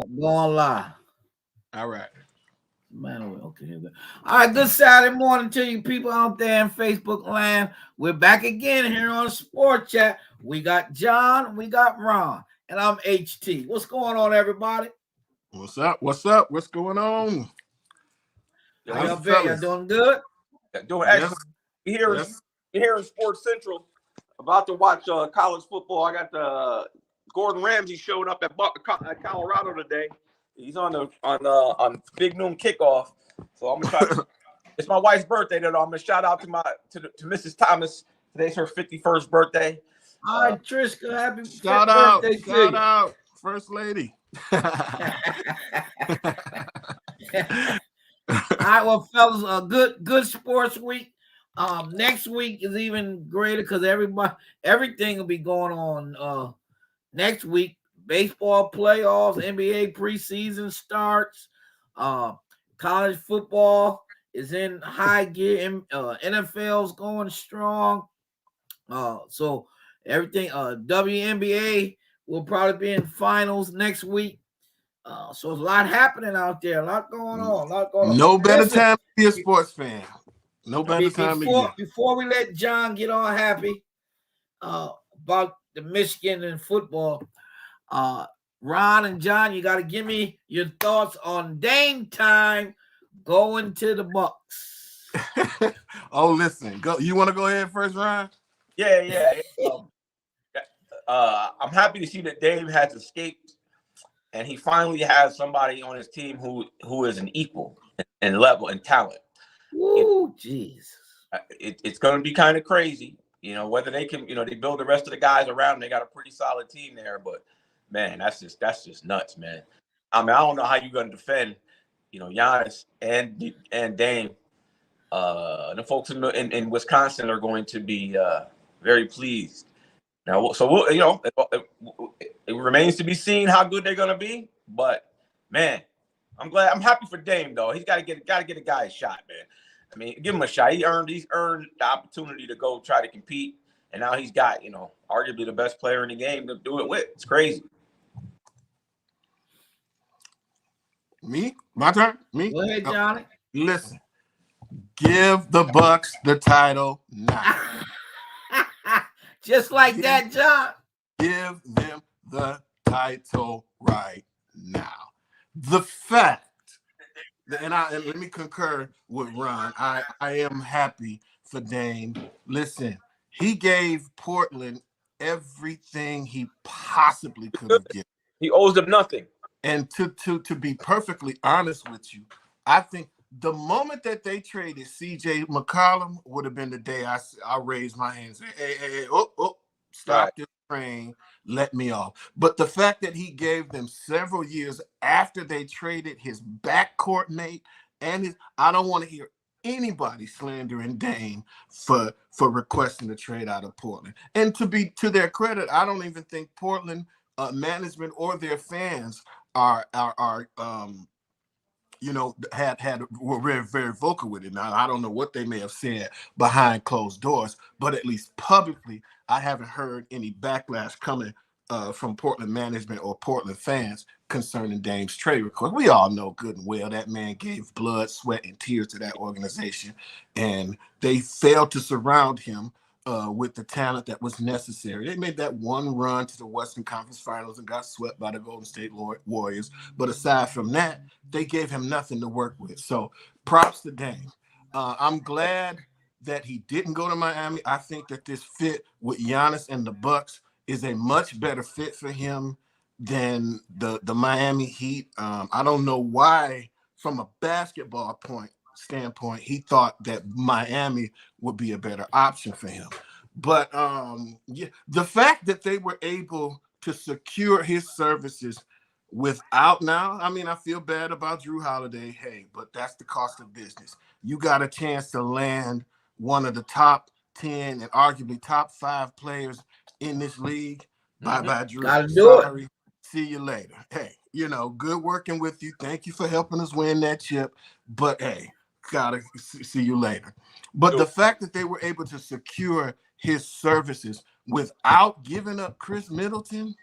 Going live. All right. Man, okay. Here we go. All right, good Saturday morning to you people out there in Facebook land. We're back again here on Sports Chat. We got John, we got Ron, and I'm HT. What's going on, everybody? What's up? What's up? What's going on? How How's y'all the been? Y'all fellas? doing good? Doing Yes. excellent. Here, Yes. here in Sports Central, about to watch college football. I got the Gordon Ramsay showing up at Colorado today. He's on Big Noon kickoff. So I'm gonna try. It's my wife's birthday today. I'm gonna shout out to Mrs. Thomas. Today's her 51st birthday. All right, Trishka, happy Shout out. birthday to Shout you. out. First lady. All right, well, fellas, a good sports week. Next week is even greater because everything will be going on. Next week, baseball playoffs, NBA preseason starts. College football is in high gear. NFL's going strong. So everything. WNBA will probably be in finals next week. So there's a lot happening out there. A lot going on. A lot going on. No better Listen, time to be a sports fan. No better time to get. before we let John get all happy about the Michigan and football, Ron and John, you got to give me your thoughts on Dame time going to the Bucks. Oh, listen. Go. You want to go ahead first, Ryan? Yeah. I'm happy to see that Dave has escaped, and he finally has somebody on his team who is an equal in level and talent. Ooh, jeez. It's going to be kind of crazy, whether they can, they build the rest of the guys around them. They got a pretty solid team there, but man, that's just nuts, man. I mean, I don't know how you're going to defend, Giannis and Dame. The folks in Wisconsin are going to be very pleased. Now, so we'll, it remains to be seen how good they're going to be. But man, I'm happy for Dame though. He's got to get a guy a shot, man. I mean, give him a shot. He's earned the opportunity to go try to compete, and now he's got arguably the best player in the game to do it with. It's crazy. Me? My turn? Me? Go ahead, Johnny. Listen. Give the Bucks the title now. Just like that, John. Give them the title right now. The fact, and let me concur with Ron. I am happy for Dame. Listen, he gave Portland everything he possibly could have given. He owes them nothing. And to be perfectly honest with you, I think the moment that they traded C.J. McCollum would have been the day I raised my hands. Hey, stop this train, let me off. But the fact that he gave them several years after they traded his backcourt mate and I don't want to hear anybody slandering Dame for requesting a trade out of Portland. And to their credit, I don't even think Portland management or their fans were very, very vocal with it. Now, I don't know what they may have said behind closed doors, but at least publicly, I haven't heard any backlash coming from Portland management or Portland fans concerning Dame's trade request. We all know good and well that man gave blood, sweat, and tears to that organization, and they failed to surround him with the talent that was necessary. They made that one run to the Western Conference Finals and got swept by the Golden State Warriors. But aside from that, they gave him nothing to work with. So props to Dame. I'm glad that he didn't go to Miami. I think that this fit with Giannis and the Bucks is a much better fit for him than the Miami Heat. I don't know why, from a basketball standpoint, he thought that Miami would be a better option for him. But the fact that they were able to secure his services without now, I mean, I feel bad about Drew Holiday. Hey, but that's the cost of business. You got a chance to land one of the top 10 and arguably top 5 players in this league. Bye-bye, Drew. Gotta do it. See you later. Hey, good working with you. Thank you for helping us win that chip. But hey, gotta see you later. But the fact that they were able to secure his services without giving up Chris Middleton.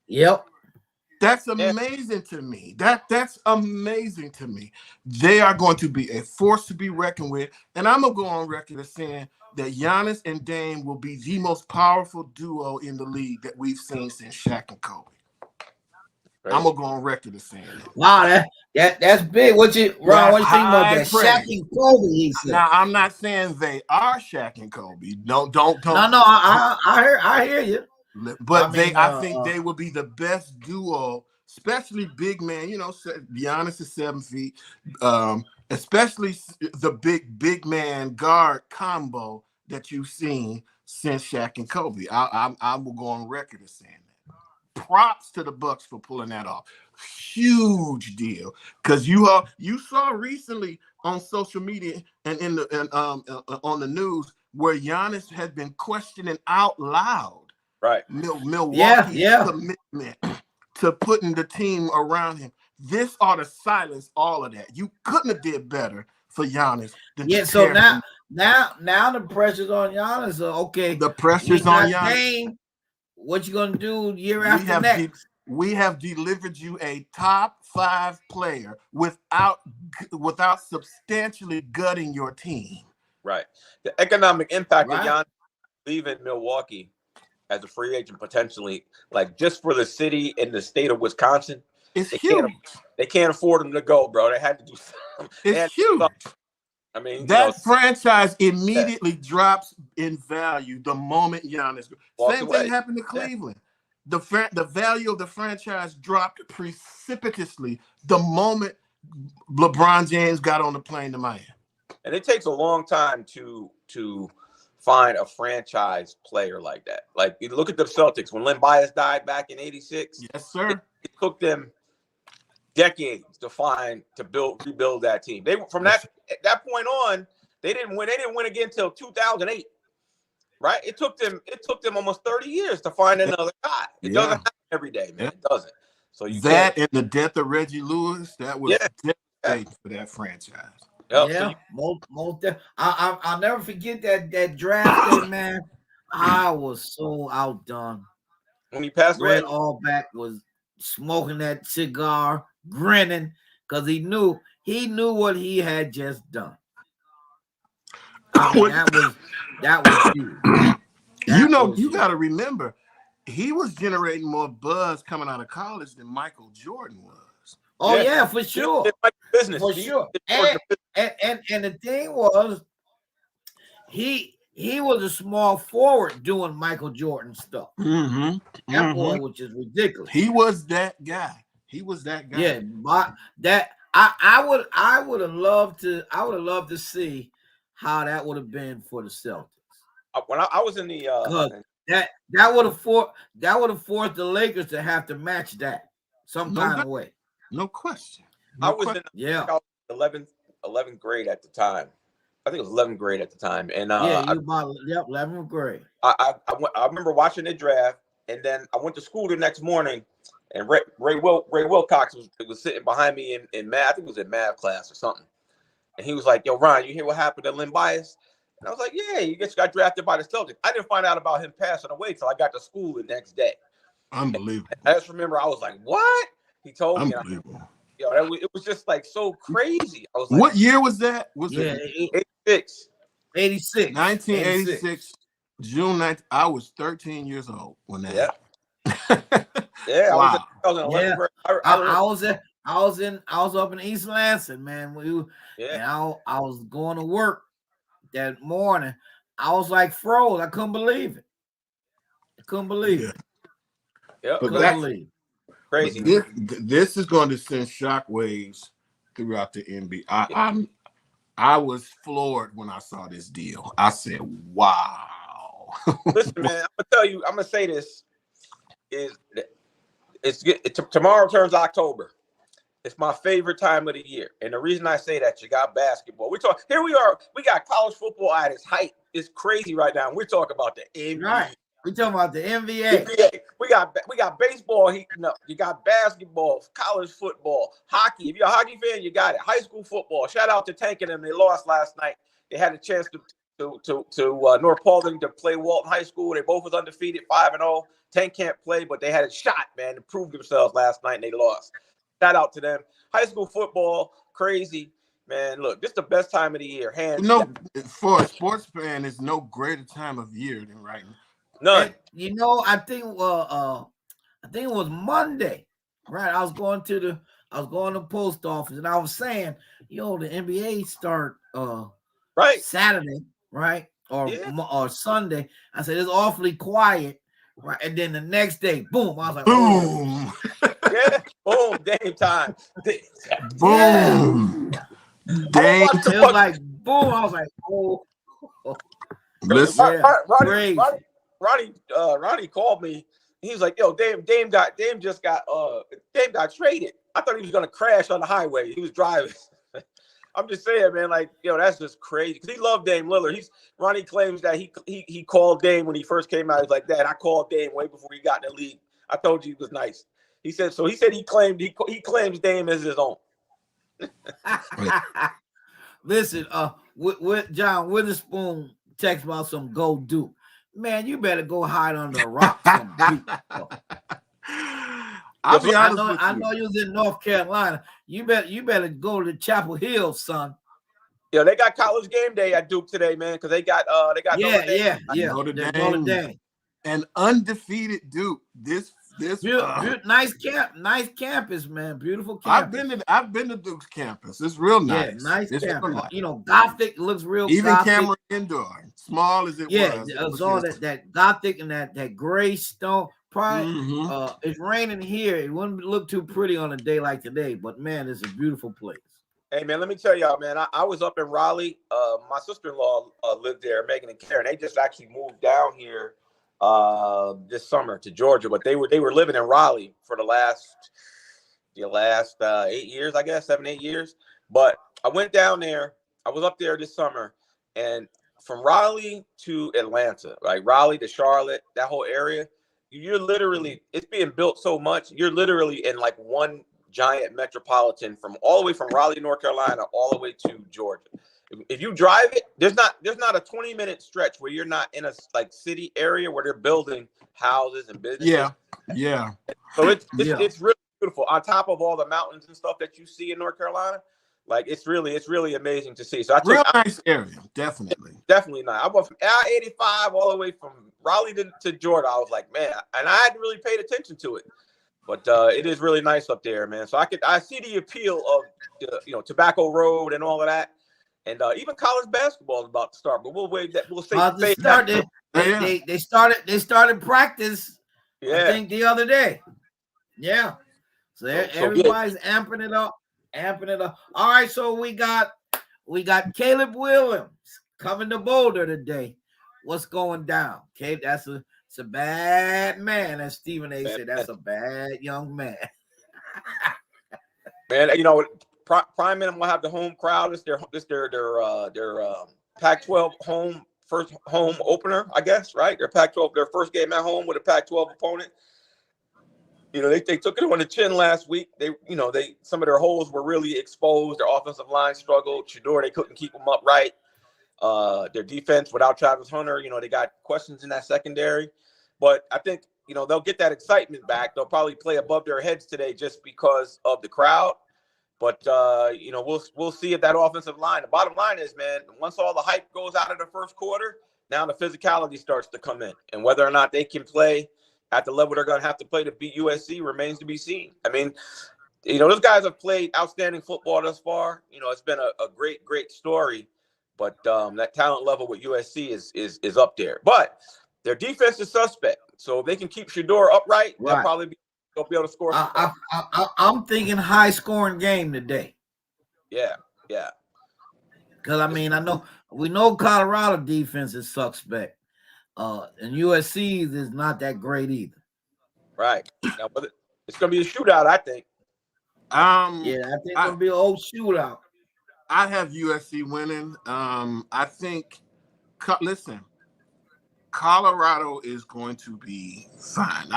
Yep. That's Yeah. amazing to me. That's amazing to me. They are going to be a force to be reckoned with. And I'm gonna go on record as saying that Giannis and Dame will be the most powerful duo in the league that we've seen since Shaq and Kobe. I'm gonna go on record as saying that. Wow, that's big. What you, Ron? That's What you think about high that? Shaq praise. and Kobe, he said. Now I'm not saying they are Shaq and Kobe. Don't. No, I hear you. But I think they will be the best duo, especially big man. You know, Giannis is 7 feet. Especially the big man guard combo that you've seen since Shaq and Kobe. I will go on record as saying that. Props to the Bucks for pulling that off. Huge deal, because you saw recently on social media and on the news where Giannis had been questioning out loud Milwaukee's commitment to putting the team around him. This ought to silence all of that. You couldn't have did better for Giannis than so now the pressure's on Giannis. Okay, the pressure's on Giannis. Dame, what you gonna do year after next? We have delivered you a top 5 player without substantially gutting your team. Right. The economic impact of Giannis leaving Milwaukee as a free agent potentially, like just for the city and the state of Wisconsin, it's huge. They can't afford him to go, bro. They had to do something. It's huge. I mean, that franchise immediately drops in value the moment Giannis. Same thing happened to Cleveland. The value of the franchise dropped precipitously the moment LeBron James got on the plane to Miami. And it takes a long time to find a franchise player like that. Like, you look at the Celtics when Len Bias died back in '86. Yes, sir. It took them decades to rebuild that team. They from that point on, they didn't win. They didn't win again until 2008. Right? It took them almost 30 years to find another guy. It doesn't happen every day, man. It doesn't. So and the death of Reggie Lewis, that was devastating for that franchise. Yep. I'll never forget that draft day, man. I was so outdone. When he passed away, Red Auerbach was smoking that cigar, grinning, because he knew what he had just done. I mean, that was huge. You got to remember, he was generating more buzz coming out of college than Michael Jordan was. Oh yeah, for sure. Business for sure. And the thing was, he was a small forward doing Michael Jordan stuff. That boy, which is ridiculous. He was that guy. Yeah, but that I would have loved to see how that would have been for the Celtics. When I was in the that would have forced the Lakers to have to match that some kind of way. No question. I was in 11th grade at the time. I think it was 11th grade at the time, and 11th grade. I remember watching the draft, and then I went to school the next morning, and Ray Wilcox was sitting behind me in math. I think it was in math class or something, and he was like, "Yo, Ron, you hear what happened to Len Bias?" And I was like, "Yeah, he just got drafted by the Celtics." I didn't find out about him passing away till I got to school the next day. Unbelievable. And I just remember I was like, "What?" He told me. Unbelievable. It was just like so crazy. I was like, what year was that? Was it 86? 1986, June 9th. I was 13 years old when that happened. Yeah. Wow. I was in 11th grade. I was up in East Lansing, man. And I was going to work that morning. I was like froze. I couldn't believe it. Yeah. But crazy. This is going to send shockwaves throughout the NBA. I was floored when I saw this deal. I said, "Wow." Listen, man, I'm gonna say this tomorrow turns October. It's my favorite time of the year, and the reason I say that, you got basketball. We got college football at its height. It's crazy right now. We're talking about the NBA. Right. We're talking about the NBA. We got baseball heating up. You got basketball, college football, hockey. If you're a hockey fan, you got it. High school football. Shout out to Tank and them. They lost last night. They had a chance to to North Paulding to play Walton High School. They both was undefeated, 5-0. 10 can't play, but they had a shot, man, to prove themselves last night, and they lost. Shout out to them. High school football, crazy, man. Look, this is the best time of the year, hands down. For a sports fan, there's no greater time of year than right now. None. And, I think it was Monday, right? I was going to the post office, and I was saying, the NBA start right Saturday, right? Or Sunday. I said it's awfully quiet, right? And then the next day, boom! I was like, boom, yeah, boom, Dame time, boom, Dame. It was like boom. I was like, oh. Listen, Ronnie called me. He was like, "Yo, Dame just got traded. I thought he was gonna crash on the highway. He was driving." I'm just saying, man, like, that's just crazy. Because he loved Dame Lillard. Ronnie claims that he called Dame when he first came out. He's like, "Dad, I called Dame way before he got in the league. I told you he was nice." He said he claims Dame as his own. Listen, with John Witherspoon text about some go Duke. Man, you better go hide under a rock. I'll be honest with you. I know you was in North Carolina. You better go to Chapel Hill, son. Yeah, they got college game day at Duke today, man, because they got Notre Dame. An undefeated Duke. This nice campus, man. Beautiful campus. I've been to Duke's campus. It's real nice. Yeah, nice it's campus. Nice. Gothic looks real. Even Gothic. Cameron Indoor, small as it was. Yeah, it's all that Gothic and that gray stone. Probably, it's raining here. It wouldn't look too pretty on a day like today, but man, it's a beautiful place. Hey, man, let me tell y'all, man, I was up in Raleigh. My sister-in-law lived there, Megan and Karen. They just actually moved down here this summer to Georgia, but they were living in Raleigh for the last 8 years, I guess, 7-8 years. But I went down there. I was up there this summer, and from Raleigh to Atlanta, like Raleigh to Charlotte, that whole area, you're literally, it's being built so much, you're literally in like one giant metropolitan from all the way from Raleigh, North Carolina, all the way to Georgia. If you drive it, there's not a 20-minute stretch where you're not in a like city area where they're building houses and businesses. Yeah. So it's really beautiful. On top of all the mountains and stuff that you see in North Carolina, like it's really amazing to see. So nice area, definitely nice. I went from I-85 all the way from Raleigh to Georgia. I was like, man, and I hadn't really paid attention to it. But it is really nice up there, man. So I see the appeal of Tobacco Road and all of that, and even college basketball is about to start. But we'll wait. We'll say they started practice. Yeah. I think the other day. Yeah. So everybody's amping it up. All right. So we got Caleb Williams coming to Boulder today. What's going down? Okay, it's a bad man, as Stephen A. said. That's a bad young man. Man, Prime Minute will have the home crowd. It's their Pac-12 first home opener, I guess, right? Their Pac-12, their first game at home with a Pac-12 opponent. They took it on the chin last week. Some of their holes were really exposed. Their offensive line struggled. Shedeur, they couldn't keep them upright. Their defense without Travis Hunter, they got questions in that secondary. But I think, they'll get that excitement back. They'll probably play above their heads today just because of the crowd. But, we'll see if that offensive line, the bottom line is, man, once all the hype goes out of the first quarter, now the physicality starts to come in. And whether or not they can play at the level they're going to have to play to beat USC remains to be seen. I mean, those guys have played outstanding football thus far. It's been a great, great story. But that talent level with USC is up there. But their defense is suspect. So if they can keep Shedeur upright, they'll probably be able to score. I'm thinking high-scoring game today. Yeah. Because, we know Colorado defense is suspect. And USC is not that great either. Right. Now, but it's going to be a shootout, I think. I think it's going to be an old shootout. I have USC winning. I think, listen, Colorado is going to be fine.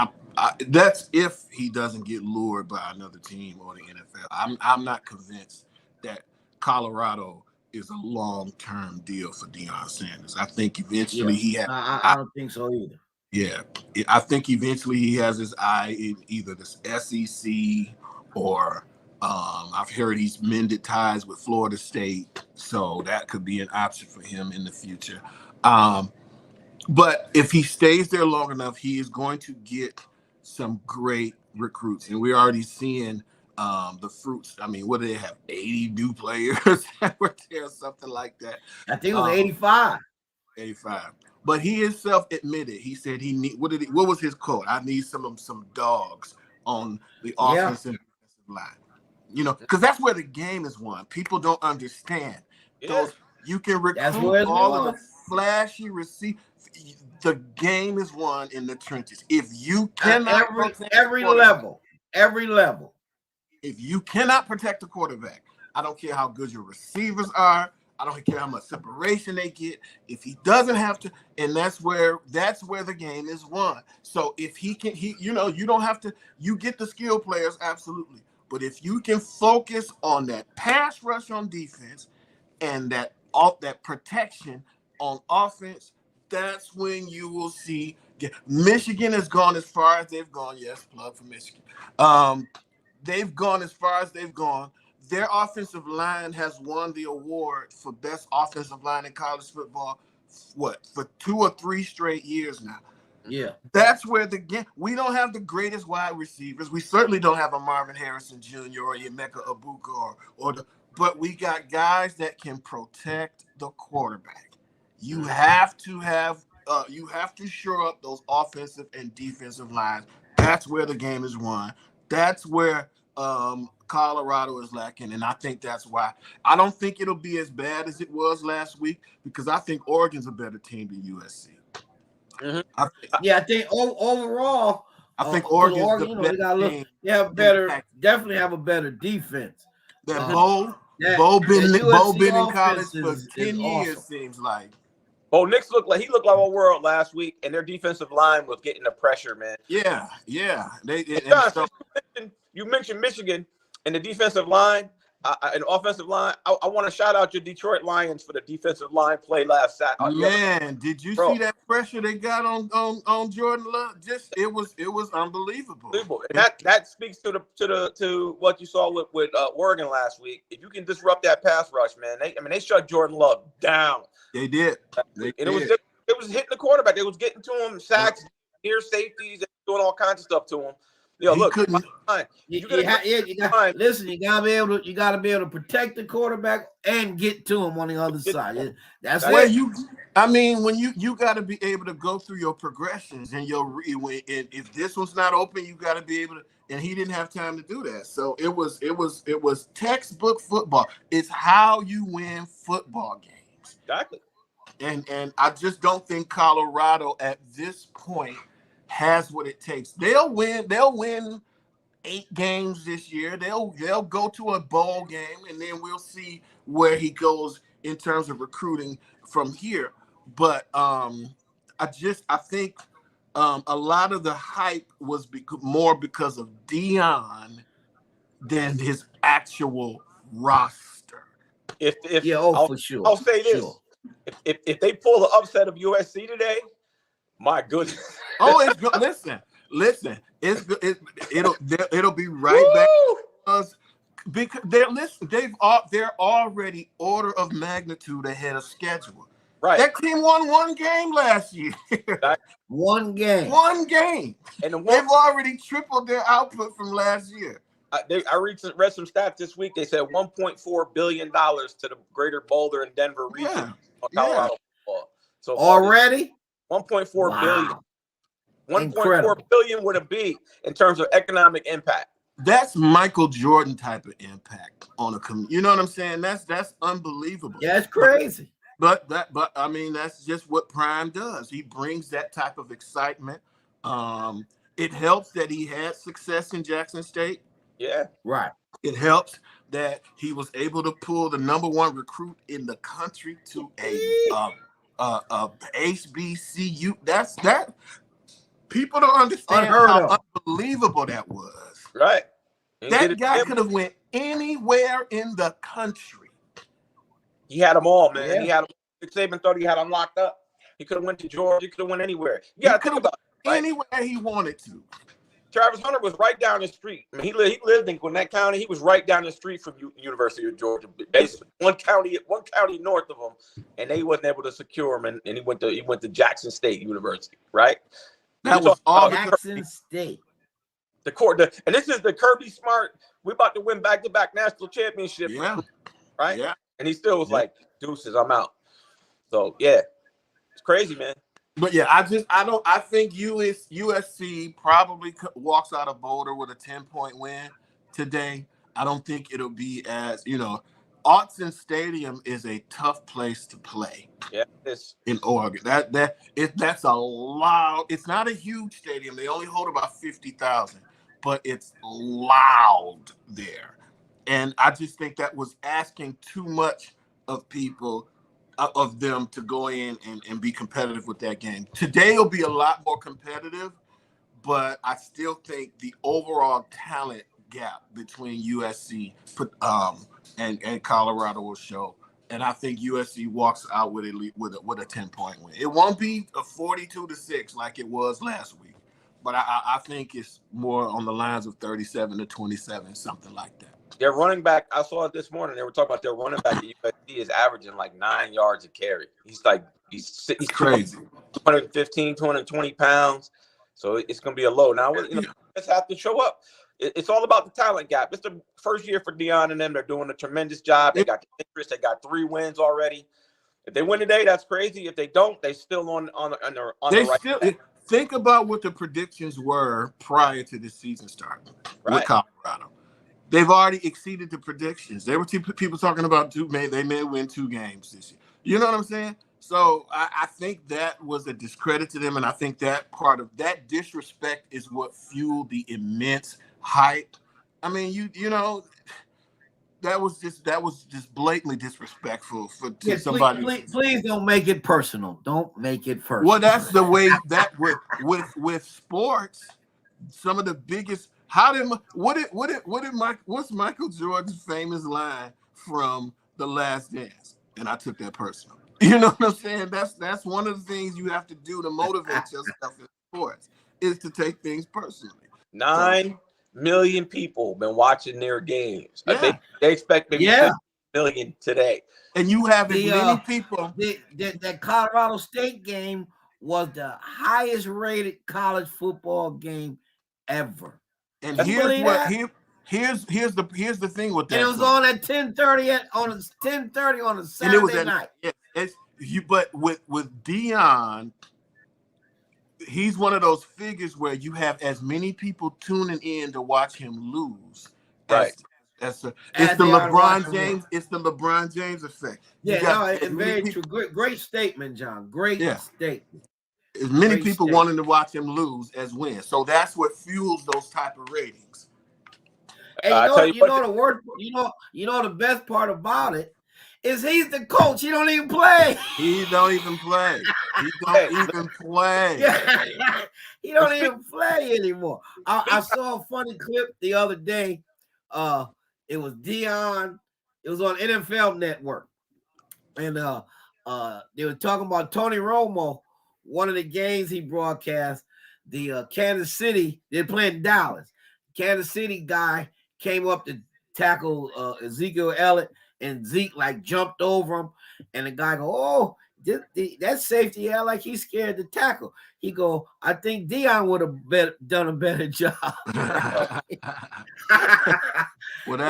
That's if he doesn't get lured by another team or the NFL. I'm not convinced that Colorado is a long-term deal for Deion Sanders. I think eventually Yeah, he has. I don't think so either. Yeah, I think eventually he has his eye in either the SEC or I've heard he's mended ties with Florida State, so that could be an option for him in the future. But if he stays there long enough, he is going to get some great recruits, and we're already seeing the fruits. I mean, what do they have? 80 new players that were there, something like that. I think it was 85. 85. But he himself admitted, he said he need what was his quote? I need some dogs on the Yeah, offensive line. You know, because that's where the game is won. People don't understand. Yeah. Those you can that's recruit where it's all of won. the flashy receive. The game is won in the trenches. If you cannot protect Every level, if you cannot protect the quarterback, I don't care how good your receivers are. I don't care how much separation they get. If he doesn't have to, and that's where the game is won. So if he can, you don't have to. You get the skill players absolutely, but if you can focus on that pass rush on defense and that protection on offense, that's when you will see. Michigan has gone as far as they've gone. Yes, plug for Michigan. They've gone as far as they've gone. Their offensive line has won the award for best offensive line in college football, for 2 or 3 straight years now. Yeah. That's where the game. We don't have the greatest wide receivers. We certainly don't have a Marvin Harrison Jr. or Emeka Ibuka but we got guys that can protect the quarterback. You have to shore up those offensive and defensive lines. That's where the game is won. That's where Colorado is lacking, and I think that's why. I don't think it'll be as bad as it was last week because I think Oregon's a better team than USC. Mm-hmm. I think overall, I think Oregon's Oregon, the better team. They have definitely have a better defense. That Bo been in college for 10 years, awesome. seems like. Bo Nix looked like a world last week, and their defensive line was getting the pressure, man. Yeah. You mentioned Michigan and the defensive line and offensive line. I want to shout out your Detroit Lions for the defensive line play last Saturday. Man, did you see that pressure they got on Jordan Love? It was unbelievable. And that speaks to what you saw with Oregon last week. If you can disrupt that pass rush, man, they shut Jordan Love down. They did. It was hitting the quarterback. It was getting to him, sacks, near safeties, and doing all kinds of stuff to him. Look, you gotta be able to protect the quarterback and get to him on the other side. That's where it. When you got to be able to go through your progressions and if this one's not open, you got to be able to. And he didn't have time to do that, so it was textbook football. It's how you win football games. Exactly. And I just don't think Colorado at this point has what it takes. They'll win 8 games this year. They'll go to a bowl game, and then we'll see where he goes in terms of recruiting from here. But I think a lot of the hype was more because of Deion than his actual roster. For sure. I'll say this: if they pull the upset of USC today, my goodness. Oh, it's good. Listen. It'll be right back because they're already order of magnitude ahead of schedule. Right. That team won 1 game last year. One game. And they've already tripled their output from last year. I read some stats this week. They said $1.4 billion to the greater Boulder and Denver region of Colorado football. So already 1.4 billion. 1.4 billion would it be in terms of economic impact? That's Michael Jordan type of impact on a community. You know what I'm saying? That's unbelievable. Yeah, it's crazy. But I mean, that's just what Prime does. He brings that type of excitement. It helps that he had success in Jackson State. Yeah, right. It helps that he was able to pull the #1 recruit in the country to a HBCU. That people don't understand how unbelievable that was. Right. That guy could have went anywhere in the country. He had them all, man. Yeah. He had them. Saban thought he had them locked up. He could have went to Georgia. He could have went anywhere. He could have went anywhere he wanted to. Travis Hunter was right down the street. I mean, he lived in Gwinnett County. He was right down the street from University of Georgia, basically one county north of him, and they wasn't able to secure him. And he went to Jackson State University, right? That was all Jackson State. The court, and this is the Kirby Smart. We're about to win back-to-back national championship. Yeah. Right. Yeah. And he still was like, "Deuces, I'm out." So yeah, it's crazy, man. But yeah, I think USC probably walks out of Boulder with a 10-point win today. I don't think it'll be as, Autzen Stadium is a tough place to play. Yeah, in Oregon. That's a loud. It's not a huge stadium. They only hold about 50,000, but it's loud there. And I just think that was asking too much of people, of them to go in and be competitive with that game. Today will be a lot more competitive, but I still think the overall talent gap between USC and Colorado will show. And I think USC walks out with a 10-point win. It won't be a 42-6 like it was last week, but I think it's more on the lines of 37-27, something like that. Their running back, I saw it this morning. They were talking about their running back at USC is averaging like 9 yards a carry. He's crazy. 215, 220 pounds. So it's going to be a low. Now, just have to show up. It's all about the talent gap. It's the first year for Deion and them. They're doing a tremendous job. They got the interest. They got 3 wins already. If they win today, that's crazy. If they don't, they still on the right track. Think about what the predictions were prior to the season starting with Colorado. They've already exceeded the predictions. There were people talking about they may win 2 games this year. You know what I'm saying? So I think that was a discredit to them, and I think that part of that disrespect is what fueled the immense hype. I mean, that was just blatantly disrespectful to somebody. Please don't make it personal. Don't make it personal. Well, that's the way that with sports, some of the biggest. What's Michael Jordan's famous line from The Last Dance? And I took that personal. You know what I'm saying? That's one of the things you have to do to motivate yourself in sports is to take things personally. 9 million people been watching their games. Yeah. They expect maybe 6 million today. And you have as many people. That Colorado State game was the highest rated college football game ever. And here's the thing with that. And it was on at 10:30 on a Saturday night. But with Deion, he's one of those figures where you have as many people tuning in to watch him lose. Right. It's the LeBron James. It's the LeBron James effect. It's very true. Great statement, John. Great statement. As many people wanting to watch him lose as win. So that's what fuels those type of ratings. And the best part about it is he's the coach. He don't even play. He don't even play. Yeah. He don't even play anymore. I saw a funny clip the other day. It was Deion. It was on NFL Network. And they were talking about Tony Romo. One of the games he broadcast, the Kansas City, they're playing Dallas. Kansas City guy came up to tackle Ezekiel Elliott, and Zeke jumped over him. And the guy go, that safety like he's scared to tackle. He go, I think Deion would have done a better job.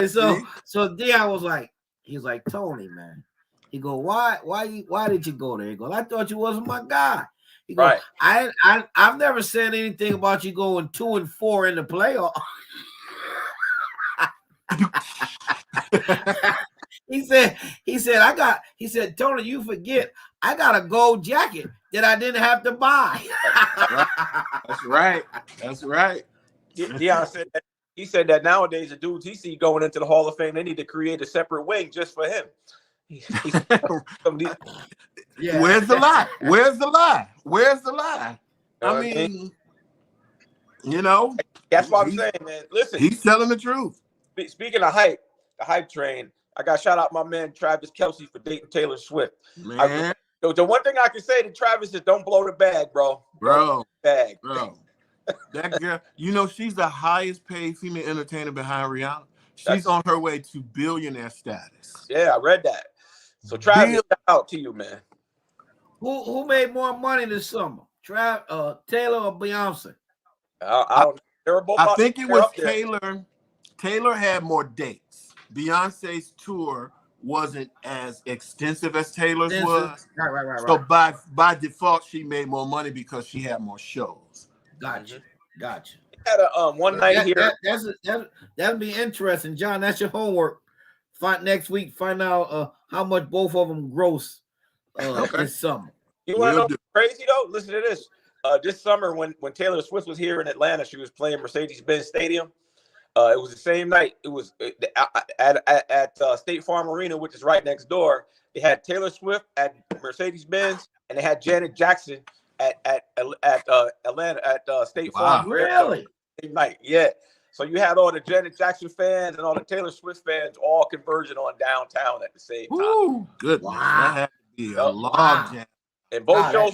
So Deion was like, he's like, Tony, man. He go, why did you go there? He goes, I thought you wasn't my guy. He goes, I've never said anything about you going 2-4 in the playoff. He said, Tony, you forget, I got a gold jacket that I didn't have to buy. That's right. Deion said that. He said that nowadays the dudes he see going into the Hall of Fame, they need to create a separate wing just for him. Where's the lie? I mean, that's what I'm saying, man. Listen, he's telling the truth. Speaking of hype, the hype train. I got shout out my man Travis Kelce for dating Taylor Swift. Man, The one thing I can say to Travis is don't blow the bag, bro. Don't blow the bag. Bro. That girl, she's the highest paid female entertainer behind Rihanna. She's on her way to billionaire status. Yeah, I read that. So Travis, shout out to you, man. Who made more money this summer? Taylor or Beyonce? I don't. They were both. I think it was Taylor. Taylor had more dates. Beyonce's tour wasn't as extensive as Taylor's was. Right. So by default, she made more money because she had more shows. Gotcha. Had a one night here. That'll be interesting, John. That's your homework. Next week. Find out how much both of them gross this summer. You want to know what's crazy though? Listen to this. This summer, when Taylor Swift was here in Atlanta, she was playing Mercedes-Benz Stadium. It was the same night. It was at State Farm Arena, which is right next door. They had Taylor Swift at Mercedes-Benz, and they had Janet Jackson at Atlanta at State Farm. Really? Same night, yeah. So you had all the Janet Jackson fans and all the Taylor Swift fans all converging on downtown at the same time. Ooh, goodness. Wow. That had to be a log jam. And both shows,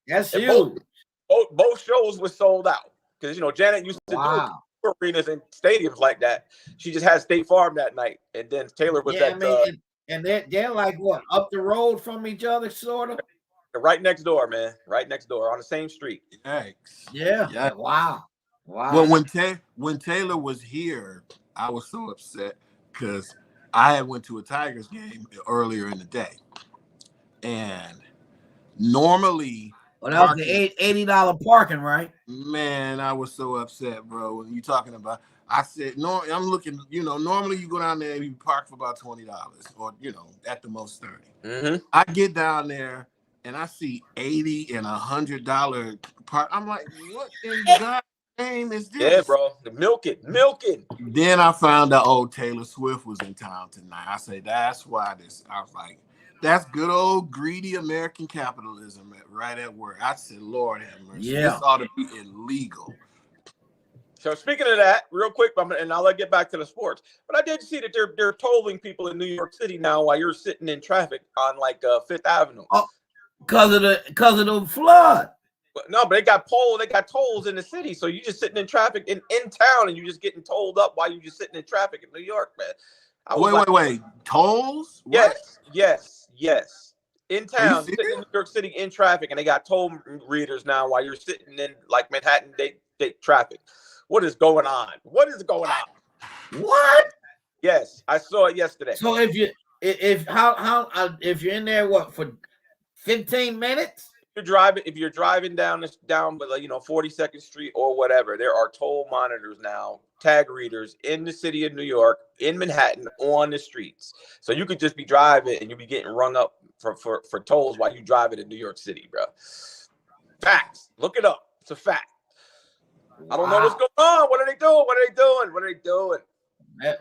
that's huge. Both shows were sold out because Janet used to do arenas and stadiums like that. She just had State Farm that night, and then Taylor was and they're like what, up the road from each other, sort of. Right next door, man. Right next door on the same street. Yikes. Yeah. Wow. Well, when Taylor was here, I was so upset because I had went to a Tigers game earlier in the day, and normally. Well, that was the $80 parking, right? Man, I was so upset, bro. When you talking about, I said, no, I'm looking, normally you go down there and you park for about $20 or, at the most 30. Mm-hmm. I get down there and I see $80 and $100 park. I'm like, what in God's name is this? Yeah, bro. Milking. Then I found out, Taylor Swift was in town tonight. I say, that's why I was like, that's good old greedy American capitalism right at work. I said, Lord have mercy. Yeah. This ought to be illegal. So speaking of that, real quick, and I'll get back to the sports. But I did see that they're tolling people in New York City now while you're sitting in traffic on Fifth Avenue. Oh, because of the flood. No, but they got tolls in the city. So you just sitting in traffic in town and you just getting tolled up while you just sitting in traffic in New York, man. Wait. Tolls? What? Yes. In town, sitting in New York City in traffic, and they got toll readers now while you're sitting in Manhattan date traffic. What is going on? What? Yes, I saw it yesterday. So if you're in there, what, for 15 minutes? If you're driving down 42nd Street or whatever, there are toll monitors now, tag readers in the city of New York, in Manhattan, on the streets. So you could just be driving and you'll be getting rung up for tolls while you drive it in New York City, bro. Facts. Look it up. It's a fact. Wow. I don't know what's going on. What are they doing?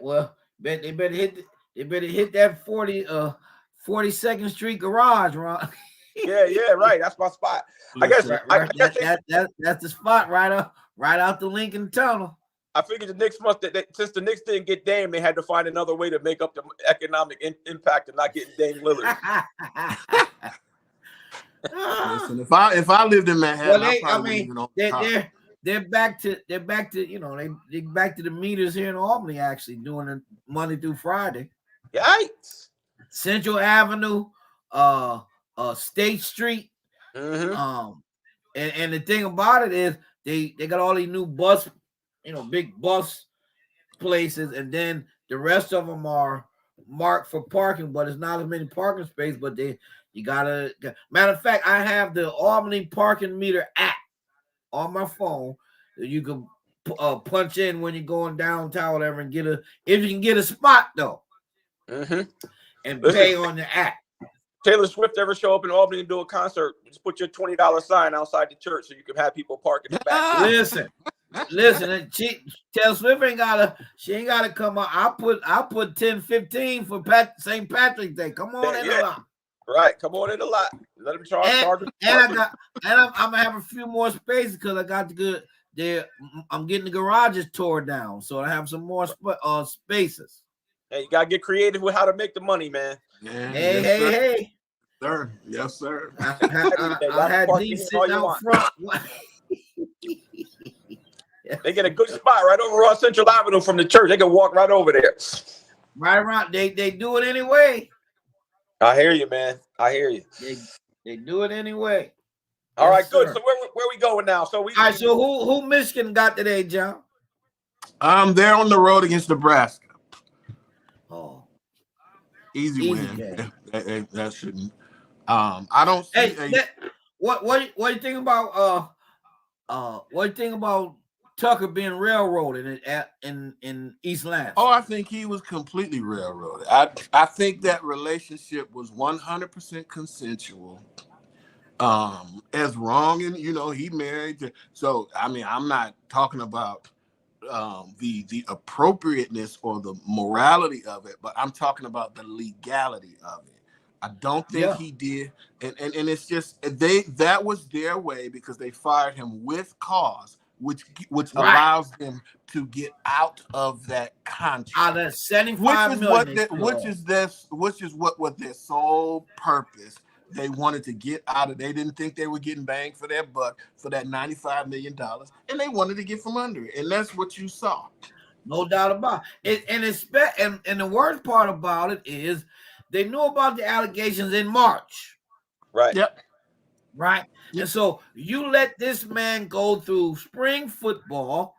Well, they better hit that 42nd Street garage, Ron. Yeah, right. That's my spot. I guess that's the spot right out the Lincoln Tunnel. I figured the Knicks since the Knicks didn't get Dame, they had to find another way to make up the economic impact of not getting Dame Lillard. Listen, if I lived in Manhattan, they're back to they back to the meters here in Albany, actually doing it Monday through Friday. Yikes! Central Avenue, State Street. Mm-hmm. And the thing about it is they got all these new bus, big bus places, and then the rest of them are marked for parking, but it's not as many parking spaces. But matter of fact, I have the Albany parking meter app on my phone that you can punch in when you're going downtown, whatever, and if you can get a spot though, and pay on the app. Taylor Swift ever show up in Albany and do a concert, just put your $20 sign outside the church so you can have people park in the back. Listen, Taylor Swift ain't gotta come out. I'll put 10-15 for St. Patrick's Day. Come on in the lot. Right, come on in the lot. Let them charge. I'm gonna have a few more spaces because I got the good there. I'm getting the garages tore down, so I have some more spaces. Hey, you gotta get creative with how to make the money, man. Yeah, Hey, yes, sir. hey, Sir. Yes, sir. hey! Friday today. I Y'all can had park D in here all sitting you out want. front. They get a good spot right over on Central Avenue from the church. They can walk right over there. Right around. They do it anyway. I hear you, man. I hear you. They do it anyway. All Yes, right, good. sir. So where we going now? So All right. So who Michigan got today, John? They're on the road against Nebraska. Oh, Easy easy win. game. That shouldn't. I don't see What do you think about what do you think about Tucker being railroaded in East Lansing? Oh, I think he was completely railroaded. I think that relationship was 100% consensual. As wrong, and he married. So I mean, I'm not talking about the appropriateness or the morality of it, but I'm talking about the legality of it. I don't think Yeah. he did, and it's just that was their way because they fired him with cause, which Right. allows them to get out of that contract. Out of $75 which is what was their sole purpose. They wanted to get out of. They didn't think they were getting bang for their buck for that $95 million, and they wanted to get from under it, and that's what you saw. No doubt about it. And the worst part about it is they knew about the allegations in March. right. Yep. Right. Yep. And so you let this man go through spring football,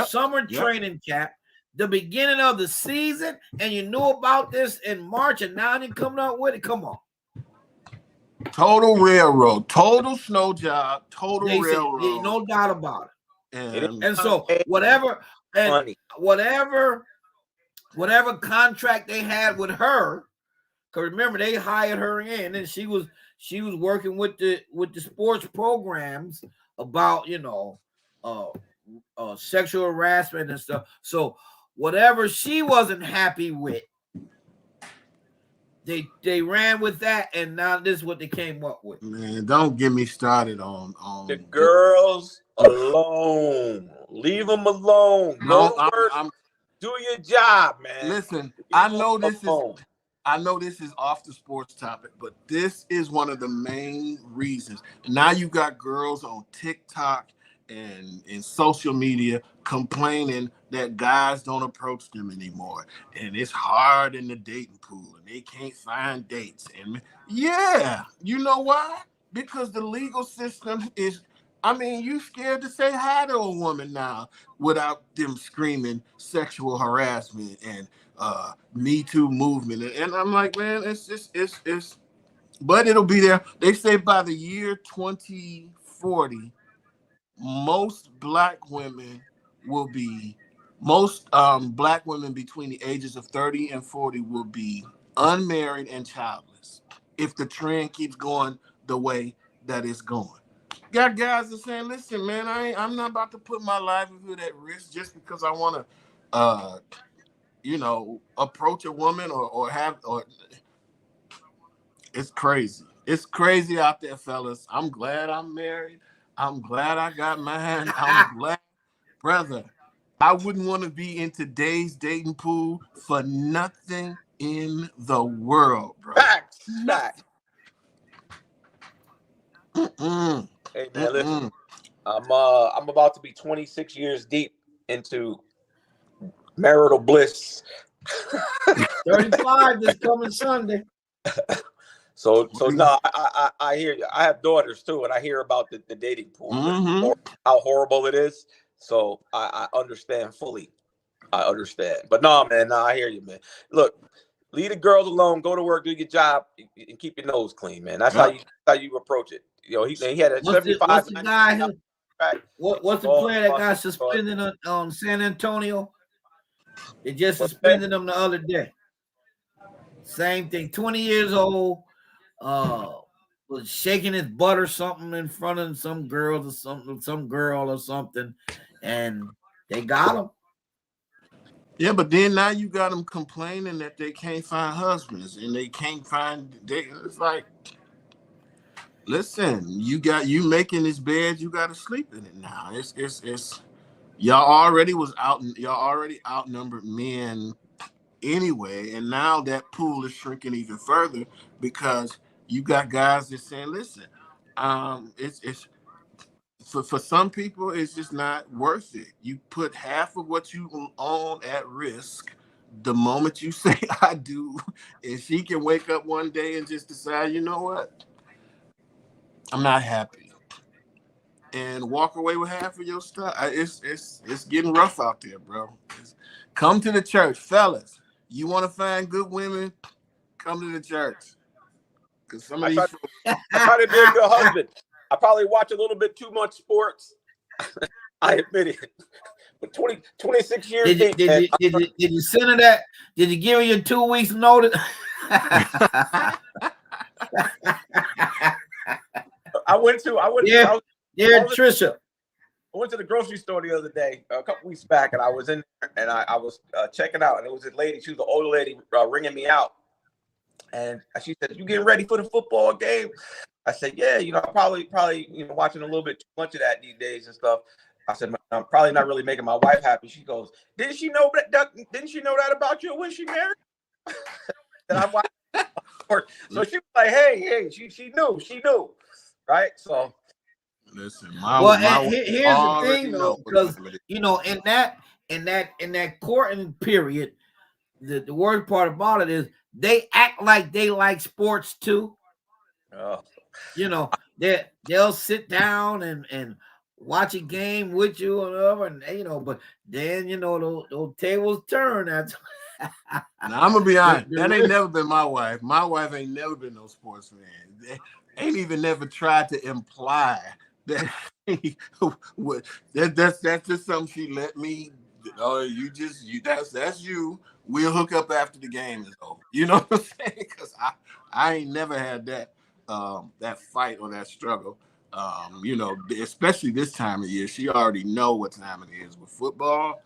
summer training camp, the beginning of the season, and you knew about this in March, and now you're coming up with it. Come on. Total railroad, total snow job, total railroad. No doubt about it. And so whatever contract they had with her, because remember they hired her in, and she was working with the sports programs about sexual harassment and stuff. So whatever she wasn't happy with, they ran with that, and now this is what they came up with. Man, don't get me started on the girls alone. Leave them alone. Go to work. Do your job, man. Listen, I know this is off the sports topic, but this is one of the main reasons. Now you got girls on TikTok and in social media complaining that guys don't approach them anymore, and it's hard in the dating pool, and they can't find dates. And yeah, you know why? Because the legal system is. I mean, you scared to say hi to a woman now without them screaming sexual harassment and Me Too movement. And I'm like, man, it's but it'll be there. They say by the year 2040, most black women between the ages of 30 and 40 will be unmarried and childless if the trend keeps going the way that it's going. Got guys that saying, listen, man, I'm not about to put my livelihood at risk just because I want to approach a woman or it's crazy. It's crazy out there, fellas. I'm glad I'm married. I'm glad I got mine. I'm glad, brother. I wouldn't want to be in today's dating pool for nothing in the world, bro. Facts. Mm-mm. Hey man, listen. I'm about to be 26 years deep into marital bliss. 35 this coming Sunday. So no, I hear you. I have daughters too, and I hear about the dating pool, how horrible it is. So I understand fully. I understand. But no, man, I hear you, man. Look, leave the girls alone. Go to work, do your job, and keep your nose clean, man. That's how you approach it. He had a 75. What's the guy? What's the player that got suspended on San Antonio? They just suspended him the other day. Same thing. 20 years old. Was shaking his butt or something in front of some girl or something, and they got him. Yeah, but then now you got them complaining that they can't find husbands and they can't find. It's like, listen, you making this bed, you got to sleep in it now. It's y'all already outnumbered men anyway. And now that pool is shrinking even further because you got guys that saying, listen, it's for some people, it's just not worth it. You put half of what you own at risk the moment you say I do, and she can wake up one day and just decide, you know what, I'm not happy, and walk away with half of your stuff. It's getting rough out there, bro. Come to the church, fellas. You want to find good women? Come to the church, because some of I these try, folks, I try to be a good husband. I probably watch a little bit too much sports. I admit it. But 26 years Did you in, did man, you did you did you send her that? Did you give her your 2 weeks notice? I went to I went to Yeah, I was, I dear was Trisha. I went to the grocery store the other day, a couple weeks back, and I was in there and I was checking out, and it was this lady. She was an older lady ringing me out, and she said, "You getting ready for the football game?" I said, "Yeah, I'm probably watching a little bit too much of that these days and stuff." I said, "I'm probably not really making my wife happy." She goes, "Didn't she know that? Didn't she know that about you when she married?" That I watched. So she was like, "Hey, she knew, right?" So listen, Well, my and wife here's the already thing know though, what because time it is. in that courting period, the worst part about it is they act like they like sports too. uh, They'll sit down and watch a game with you or whatever, and but then those tables turn. That's Now I'm gonna be the, honest. the That ain't risk. never been my wife. My wife ain't never been no sports fan. They ain't even never tried to imply that. what that's just something she let me. Oh, that's you. We'll hook up after the game is over. You know what I'm saying? Because I ain't never had that fight or that struggle. Especially this time of year, she already know what time it is with football.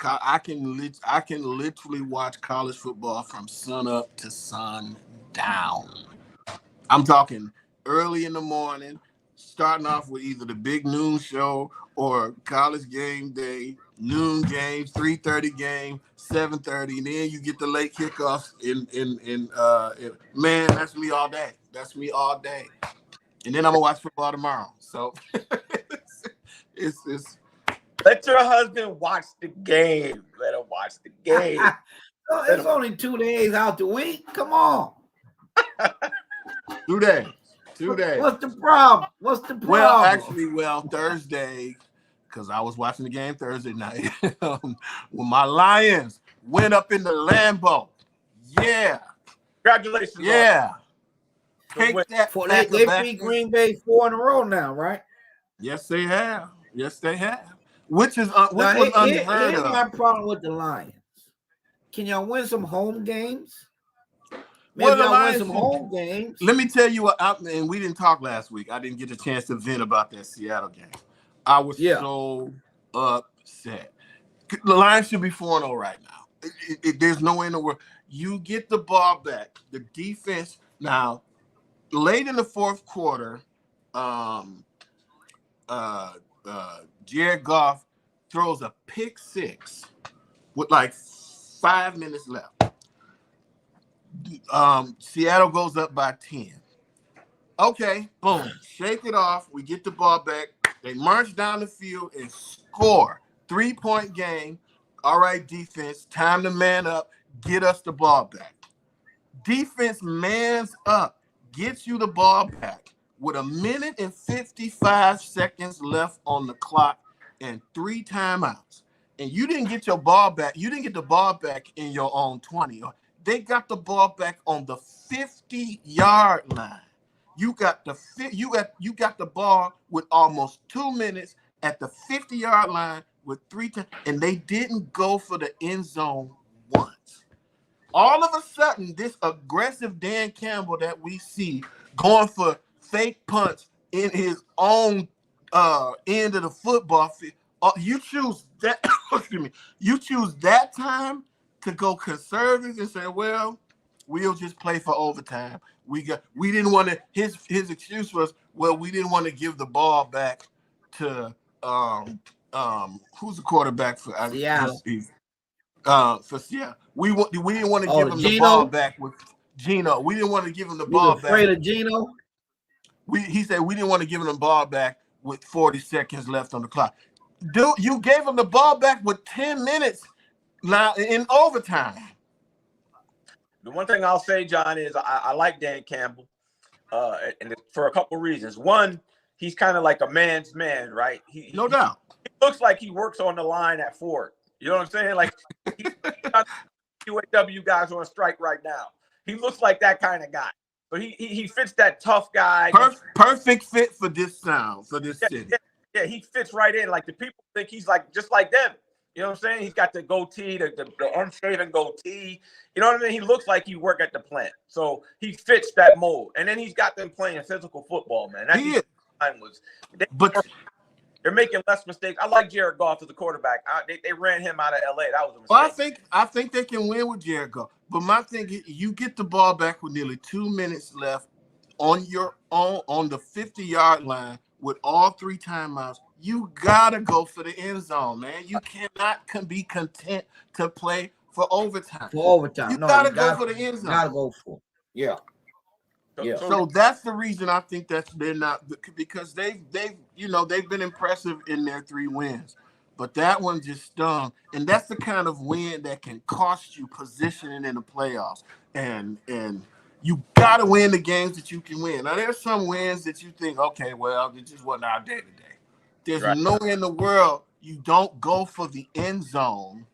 I can literally watch college football from sun up to sun down. I'm talking early in the morning, starting off with either the big noon show or college game day, noon games, 3:30 game, 7:30, and then you get the late kickoffs man, that's me all day. That's me all day. And then I'm gonna watch football tomorrow. So it's let your husband watch the game. Let him watch the game. Let It's him. only 2 days out the week. Come on. 2 days. 2 days. What's the problem? What's the Well, problem? actually, Thursday, because I was watching the game Thursday night when my Lions went up in the Lambeau. Yeah, Congratulations on yeah. the win. Take that, For pack of they beat bastards. Green Bay 4 in a row now, right? Yes, they have. Yes, they have. Which Now was unheard here's of. my problem with the Lions. Can y'all win some home games? Well, Maybe the y'all win Lions some should. home games. Let me tell you what. And we didn't talk last week. I didn't get a chance to vent about that Seattle game. I was Yeah. so upset. The Lions should be 4-0 right now. There's no way in the world. You get the ball back. The defense now, late in the fourth quarter, um, Jared Goff throws a pick six with like 5 minutes left. Seattle goes up by 10. Okay, boom, shake it off. We get the ball back. They march down the field and score. 3-point game. All right, defense, time to man up. Get us the ball back. Defense mans up, gets you the ball back with 1 minute and 55 seconds left on the clock and 3 timeouts. And you didn't get your ball back. You didn't get the ball back in your own 20. They got the ball back on the 50-yard line. You got the ball with almost 2 minutes at the 50-yard line with 3 times, and they didn't go for the end zone once. All of a sudden, this aggressive Dan Campbell that we see going for fake punts in his own end of the football field, you choose that. Excuse me. You choose that time to go conservative and say, "Well, we'll just play for overtime." We didn't want to. His excuse was, "Well, we didn't want to give the ball back to who's the quarterback for Seattle. for Seattle." We didn't want to Oh, give him the ball Gino. back with Gino. We didn't want to give him the He's ball afraid back. of Gino. He said we didn't want to give him the ball back with 40 seconds left on the clock. Dude, you gave him the ball back with 10 minutes now in overtime. The one thing I'll say, John, is I like Dan Campbell, and for a couple reasons. One, he's kind of like a man's man, right? No doubt. He looks like he works on the line at Ford. You know what I'm saying? Like he's UAW guys on strike right now. He looks like that kind of guy. But he fits that tough guy. Perfect fit for this city. Yeah, he fits right in. Like the people think he's like just like them. You know what I'm saying? He's got the goatee, the unshaven goatee. You know what I mean? He looks like he work at the plant. So he fits that mold. And then he's got them playing physical football, man. They're making less mistakes. I like Jared Goff as a quarterback. They ran him out of LA. That was a mistake. Well, I think they can win with Jared Goff. But my thing is, you get the ball back with nearly 2 minutes left on the 50-yard line with all 3 timeouts. You gotta go for the end zone, man. You cannot be content to play for overtime. You gotta go for the end zone. Gotta go for it. Yeah. Yeah. So that's the reason I think they're not, because they've been impressive in their 3 wins, but that one just stung, and that's the kind of win that can cost you positioning in the playoffs. And you got to win the games that you can win. Now there's some wins that you think, okay, well, it just wasn't our day today. There's no way in the world you don't go for the end zone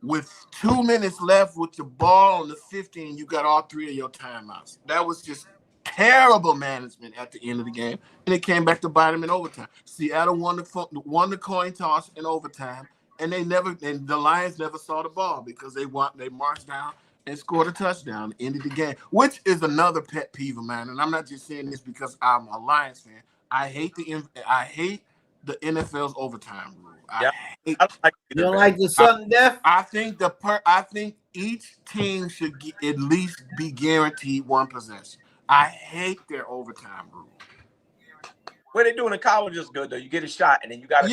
with 2 minutes left with the ball on the 15, you got all 3 of your timeouts. That was just terrible management at the end of the game, and it came back to bite them in overtime. Seattle won the coin toss in overtime, and the Lions never saw the ball because they marched down and scored a touchdown, ended the game, which is another pet peeve of mine. And I'm not just saying this because I'm a Lions fan. I hate the NFL's overtime rule. You don't like the sudden death? I think each team should at least be guaranteed 1 possession. I hate their overtime rule. What they do in college is good though. You get a shot, and then you got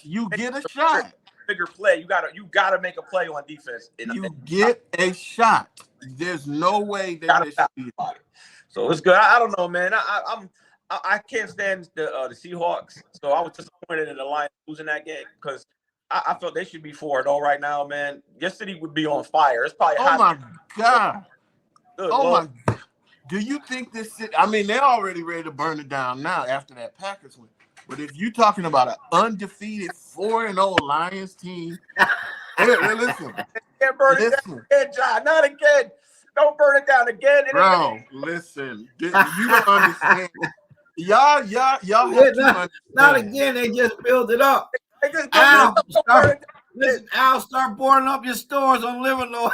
you get a shot. Bigger play. You gotta make a play on defense. You get a shot. There's no way that this should be. So it's good. I don't know, man. I can't stand the Seahawks. So I was disappointed in the Lions losing that game because I felt they should be 4-0 right now, man. Your city would be on fire. It's probably my God. Good oh Lord. my God. Do you think this city? I mean, they're already ready to burn it down now after that Packers win. But if you're talking about an undefeated 4-0 Lions team, listen. Can't burn it down again, John. Not again. Don't burn it down again. Bro, listen. You don't understand. Y'all have to understand. Not again. They just built it up. Al, start boarding up your stores on Livernois.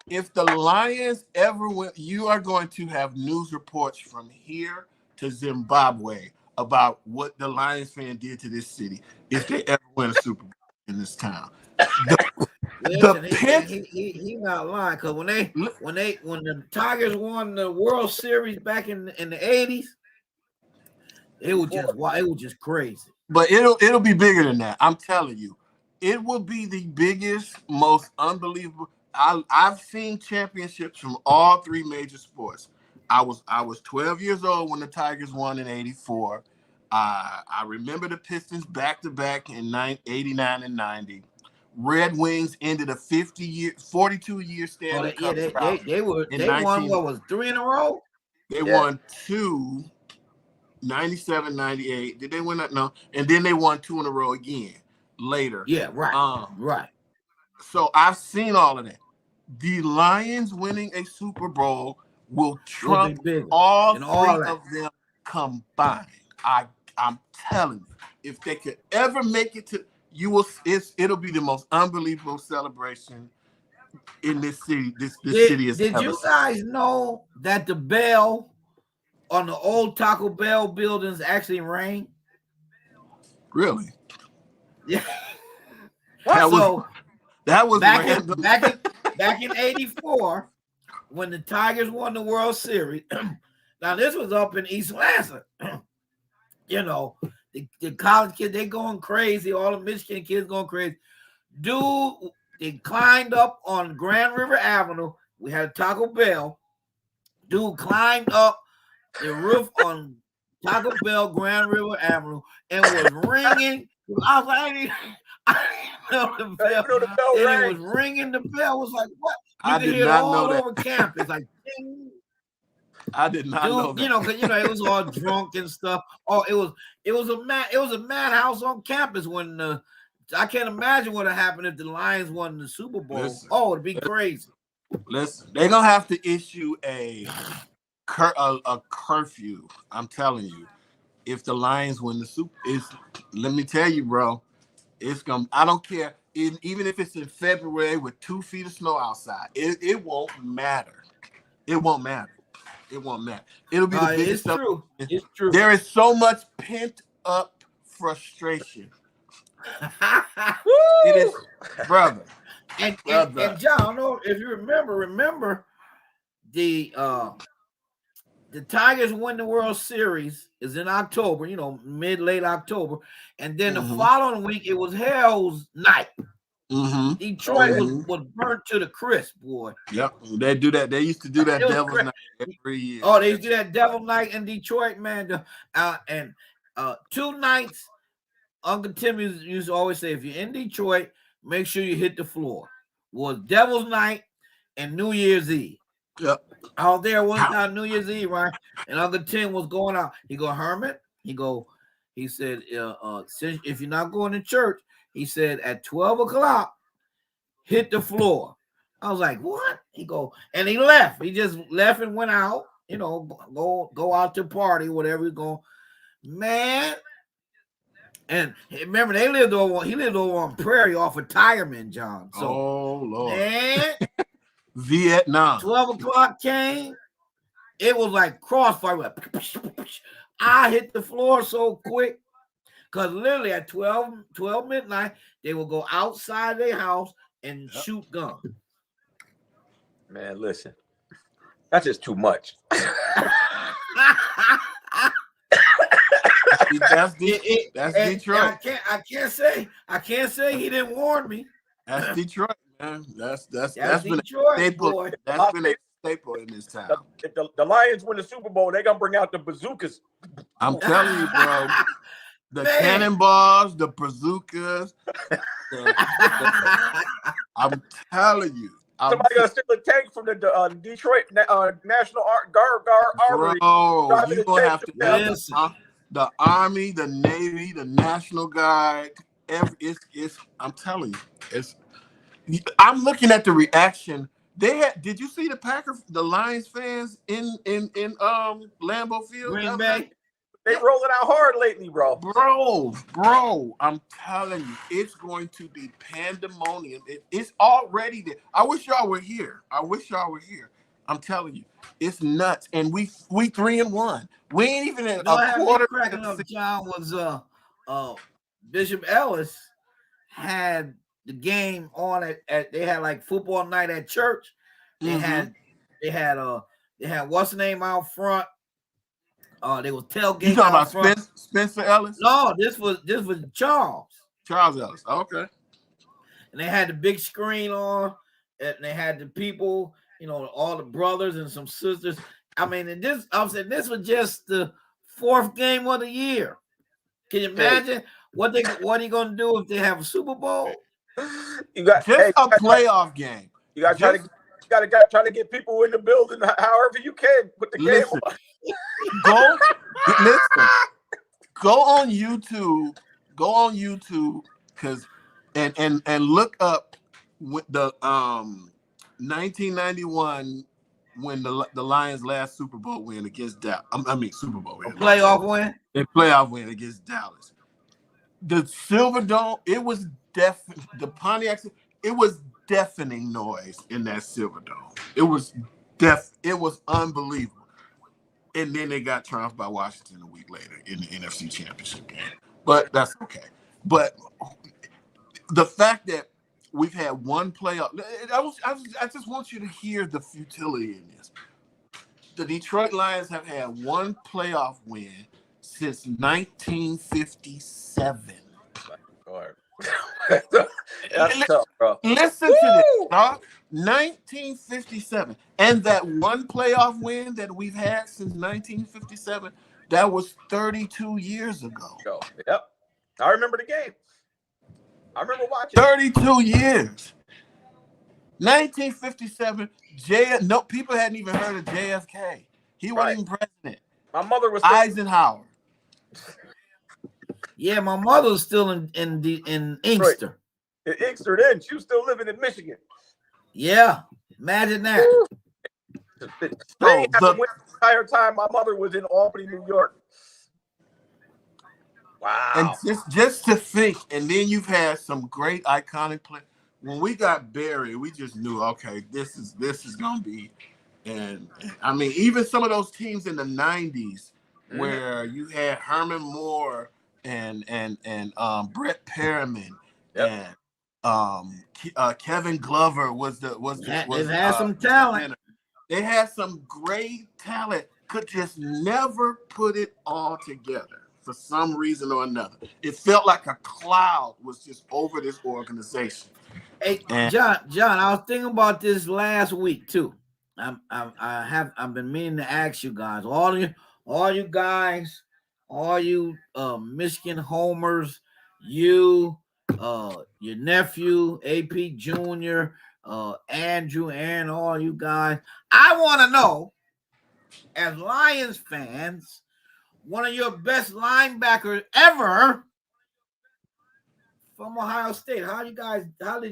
If the Lions ever win, you are going to have news reports from here to Zimbabwe about what the Lions fan did to this city if they ever win a Super Bowl in this town. He not lying, because when the Tigers won the World Series back in the 80s, it was just crazy. But it'll be bigger than that. I'm telling you, it will be the biggest, most unbelievable. I've seen championships from all 3 major sports. I was 12 years old when the Tigers won in '84. I remember the Pistons back-to-back in 89 and 90. Red Wings ended a 42-year Stanley Cup drought. They won what was 3 in a row? They won 2, 97, 98. Did they win that? No. And then they won 2 in a row again later. Yeah, right. Right. So I've seen all of that. The Lions winning a Super Bowl will trump all 3 of them combined. I'm telling you, if they could ever make it to, it'll be the most unbelievable celebration in this city. This city is. Did you guys know that the bell on the old Taco Bell buildings actually rang? Really? Yeah. That was back in '84 when the Tigers won the World Series. Now this was up in East Lansing. The college kids, they going crazy. All the Michigan kids going crazy. Dude, they climbed up on Grand River Avenue. We had a Taco Bell. Dude climbed up the roof on Taco Bell Grand River Avenue and was ringing. I was like, I didn't know the bell, You know the bell and rang. it was ringing. The bell was like, what? You I could did hear it not all know that. over campus, like, ding. I did not know Dude, that. 'cause it was all drunk and stuff. Oh, it was a madhouse on campus when I can't imagine what would happen if the Lions won the Super Bowl. Listen. Oh, it'd be crazy. Listen, they're gonna have to issue a curfew. I'm telling you, if the Lions win the Super, let me tell you, bro, it's gonna. I don't care, even if it's in February with 2 feet of snow outside. It won't matter. It won't matter. It won't matter. It'll be the biggest. It's true. It's true. There is so much pent up frustration. It is, brother. And Brother. John, I don't know if you remember the Tigers win the World Series is in October, late October, and then the following week it was Hell's Night. Mm-hmm. Detroit was burnt to the crisp, boy. Yep, they do that. They used to do that Devil's Night every year. Oh, they used to do that Devil Night in Detroit, man. And 2 nights, Uncle Tim used to always say, if you're in Detroit, make sure you hit the floor. Was Devil's Night and New Year's Eve. Yep. Out there one time, New Year's Eve, right? And Uncle Tim was going out. He go, Herman. He said, since if you're not going to church, he said at 12 o'clock, hit the floor. I was like, what? He and he left. He just left and went out. Go out to party, whatever he's going. Man. And remember, he lived over on Prairie off of Tireman, John. So, oh Lord, man, Vietnam. 12 o'clock came. It was like crossfire. I hit the floor so quick because literally at 12 midnight, they will go outside their house and shoot guns. Man, listen, that's just too much. That's Detroit. I can't say he didn't warn me. That's Detroit, man. That's been Detroit, a staple. boy. That's been a staple in this town. If the Lions win the Super Bowl, they're gonna bring out the bazookas. I'm telling you, bro. The cannonballs, the bazookas. I'm telling you. Somebody gonna steal a tank from the Detroit National Guard Armory. Bro, you gonna have to have the Army, the Navy, the National Guard. I'm telling you, I'm looking at the reaction. Did you see the Lions fans in Lambeau Field? Green Bay? They rolling out hard lately, bro. Bro, I'm telling you, it's going to be pandemonium. It's already there. I wish y'all were here. I'm telling you, it's nuts. And we 3-1. We ain't even in a quarter. Cracking up, John, was Bishop Ellis had the game on at they had like football night at church. They had what's the name out front. They was tailgating. You talking about Spencer Ellis? No, this was Charles. Charles Ellis. Okay. And they had the big screen on, and they had the people, all the brothers and some sisters. I mean, I'm saying this was just the 4th game of the year. Can you imagine what are you gonna do if they have a Super Bowl? You got a playoff game. You got to try to get people in the building however you can. Put the game on. Go on YouTube. Go on YouTube and look up the 1991 when the Lions' last Super Bowl win against Dallas. Super Bowl win. Playoff win. A playoff win against Dallas. The Silverdome. It was the Pontiac. It was deafening noise in that Silverdome. It was It was unbelievable. And then they got trounced by Washington a week later in the NFC Championship game. But that's okay. But the fact that we've had one playoff, I just want you to hear the futility in this. The Detroit Lions have had one playoff win since 1957. That's tough, bro. Listen to this, dog. 1957. And that one playoff win that we've had since 1957, that was 32 years ago. Yep. I remember the game. I remember watching 32 years. 1957, no, people hadn't even heard of JFK. He wasn't even president. My mother was Eisenhower. Yeah, my mother was still in Inkster. In Inkster then. She was still living in Michigan. Yeah. Imagine that. The entire time my mother was in Albany, New York. Wow. And just to think, and then you've had some great iconic play. When we got Barry, we just knew, okay, this is gonna be. And I mean, even some of those teams in the 90s where you had Herman Moore and Brett Perriman and Kevin Glover They've had some talent. They had some great talent, could just never put it all together for some reason or another. It felt like a cloud was just over this organization. Hey, John, I was thinking about this last week too. I've been meaning to ask you guys, all you guys, all you Michigan homers, your nephew, AP Jr., Andrew, and all you guys. I want to know, as Lions fans, one of your best linebackers ever from Ohio State. How did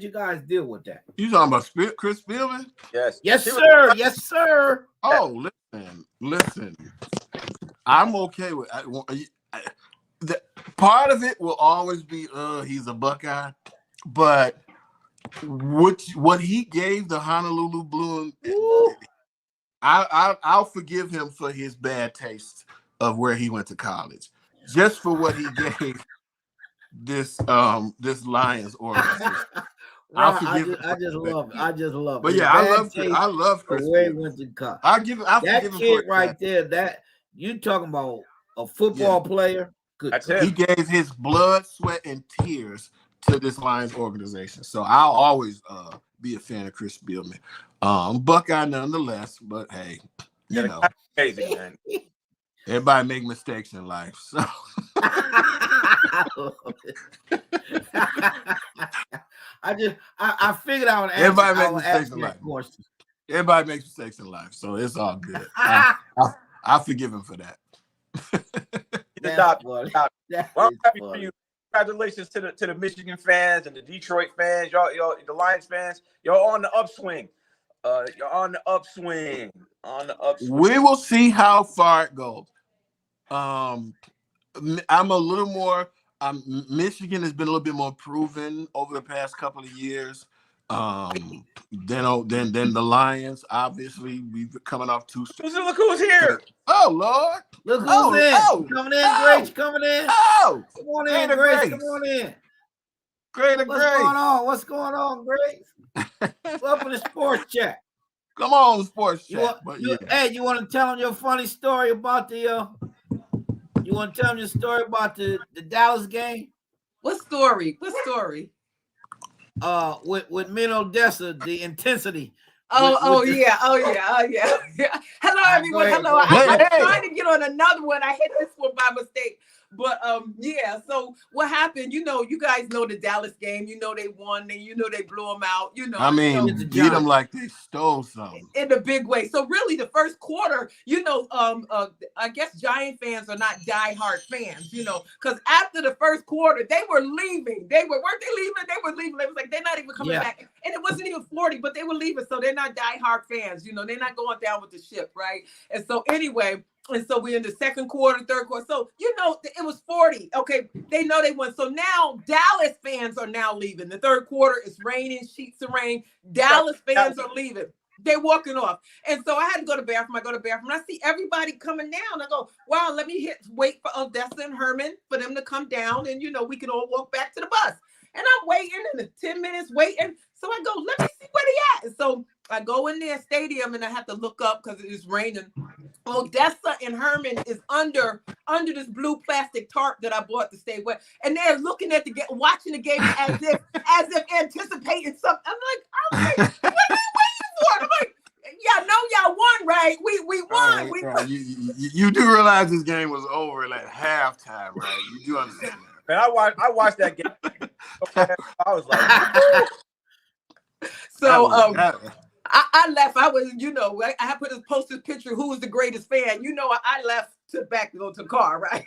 you guys deal with that? You talking about Chris Spielman? Yes, sir. Yes, sir. Oh, listen. I'm okay with the part of it will always be he's a Buckeye, but what he gave the Honolulu Blue, I'll forgive him for his bad taste of where he went to college, just for what he gave this Lions organization. I just love it. But yeah, I love Chris. The way he went to college. That kid right there. That you talking about a football player? Good. He gave his blood, sweat, and tears to this Lions organization. So I'll always be a fan of Chris Spielman. Buckeye nonetheless, but hey, you know, amazing, man. Everybody make mistakes in life. So I figured I would ask. Everybody makes mistakes in life. Everybody makes mistakes in life, so it's all good. I forgive him for that. Well, I'm happy for you. Congratulations to the Michigan fans and the Detroit fans, y'all, the Lions fans. Y'all on the upswing. You're on the upswing. We will see how far it goes. I'm a little more. Michigan has been a little bit more proven over the past couple of years. Then the Lions. Obviously, we've been coming off two. Look who's here! Oh Lord! Look who's in! Coming in, Grace. Coming in. Oh, come on in, Grace. Come on in. Greater What's Grace. going on? What's going on, Grace? Welcome to Sports Chat. Come on, Sports Chat. Hey, you want to tell them your funny story about the? You want to tell them your story about the Dallas game? What story? What story? With Min Odessa, the intensity. Oh yeah. Hello, everyone. Hello. I'm trying to get on another one. I hit this one by mistake. But yeah. So what happened? You guys know the Dallas game. They won. They blew them out. I mean, beat them like they stole something in a big way. So really, the first quarter, I guess Giant fans are not diehard fans, because after the first quarter, they were leaving. Weren't they leaving? They were leaving. It was like they're not even coming back, and it wasn't even 40, but they were leaving. So they're not diehard fans. They're not going down with the ship, right? And so anyway. And so we're in the second quarter, third quarter. So, it was 40. Okay. They know they won. So now Dallas fans are now leaving. The third quarter is raining, sheets of rain. Dallas fans are leaving. They're walking off. And so I had to go to the bathroom. I go to the bathroom. And I see everybody coming down. I go, wow, let me wait for Odessa and Herman for them to come down. And, we can all walk back to the bus. And I'm waiting in the 10 minutes waiting. So I go, let me see where they at. And so I go in their stadium and I have to look up because it is raining Odessa and Herman is under this blue plastic tarp that I bought to stay wet, and they're looking at watching the game as if anticipating something. I'm like, what are you waiting for? I'm like, yeah, know y'all won, right? We won. We won. You do realize this game was over at halftime, right? You do understand that. Man, I watched that game. I was like, so I left. I was, I had put posted picture. Who was the greatest fan? I left to go to the car, right?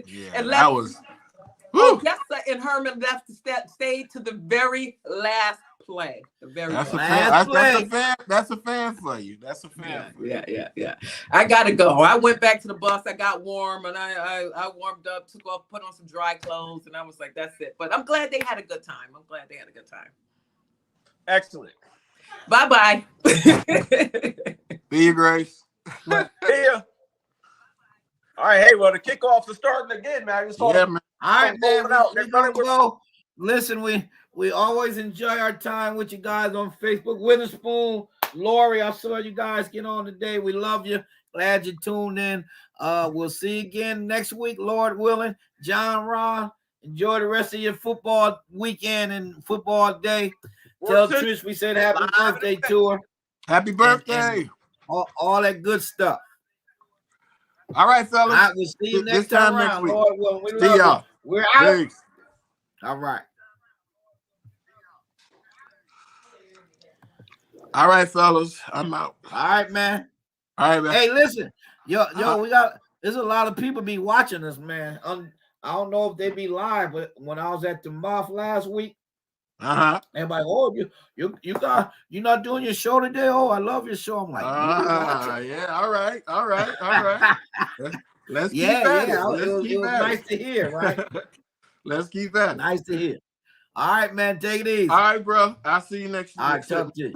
Yeah, and that was. Odessa and Herman left to stay to the very last play. The very that's last a fan. That's a fan for you. That's a fan. Yeah. I gotta go. I went back to the bus. I got warm and I warmed up, took off, put on some dry clothes, and I was like, that's it. But I'm glad they had a good time. excellent. Bye-bye. Be your grace. Yeah. All right, hey, well, the kickoffs are starting again, man. Man. All right, man. They're We're gonna go. Listen, we always enjoy our time with you guys on Facebook. Witherspoon, Lori, I saw you guys get on today. We love you. Glad you tuned in. We'll see you again next week, Lord willing. John Ron, enjoy the rest of your football weekend and football day. Tell Trish we said happy birthday to her. Happy birthday. And all that good stuff. All right, fellas. All right, we'll see you next time around, week. Lord willing. We See love y'all. you. We're out. Thanks. All right. All right, fellas. I'm out. All right, man. All right, man. Hey, listen. Yo, there's a lot of people be watching us, man. I don't know if they be live, but when I was at the Moth last week, everybody, oh, you're not doing your show today? Oh, I love your show. I'm like, yeah, all right. Let's keep at it. It was nice to hear, right? Let's keep at it. Nice to hear. All right, man, take it easy. All right, bro. I'll see you next week. All right, talk to you.